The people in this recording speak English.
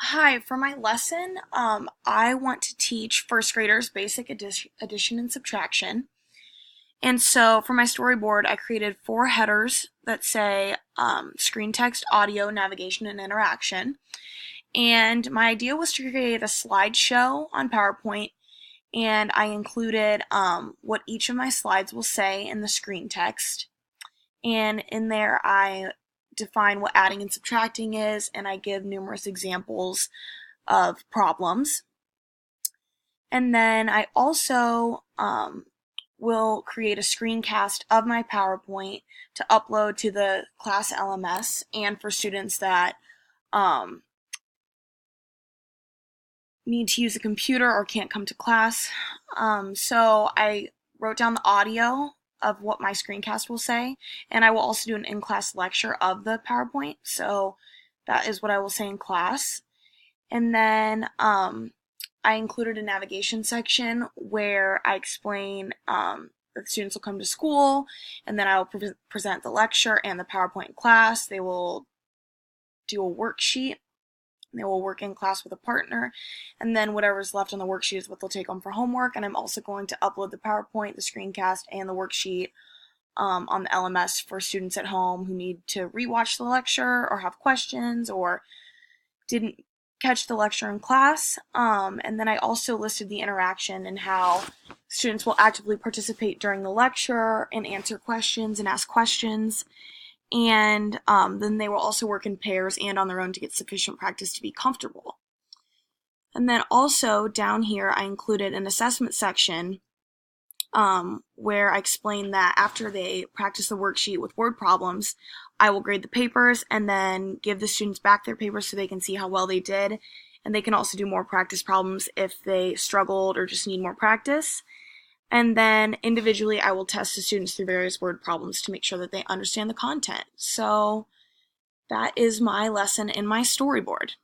Hi, for my lesson, I want to teach first graders basic addition and subtraction. And so for my storyboard, I created 4 headers that say screen text, audio, navigation, and interaction. And my idea was to create a slideshow on PowerPoint, and I included what each of my slides will say in the screen text. And in there, I define what adding and subtracting is, and I give numerous examples of problems. And then I also will create a screencast of my PowerPoint to upload to the class LMS and for students that um, need to use a computer or can't come to class. So I wrote down the audio of what my screencast will say, and I will also do an in-class lecture of the PowerPoint. So that is what I will say in class. And then I included a navigation section where I explain that the students will come to school, and then I will present the lecture and the PowerPoint class. They will do a worksheet. They will work in class with a partner, and then whatever's left on the worksheet is what they'll take home for homework. And I'm also going to upload the PowerPoint, the screencast, and the worksheet on the LMS for students at home who need to rewatch the lecture or have questions or didn't catch the lecture in class. And then I also listed the interaction and how students will actively participate during the lecture and answer questions and ask questions. And then they will also work in pairs and on their own to get sufficient practice to be comfortable. And then also down here I included an assessment section where I explain that after they practice the worksheet with word problems, I will grade the papers and then give the students back their papers so they can see how well they did. And they can also do more practice problems if they struggled or just need more practice. And then individually, I will test the students through various word problems to make sure that they understand the content. So that is my lesson in my storyboard.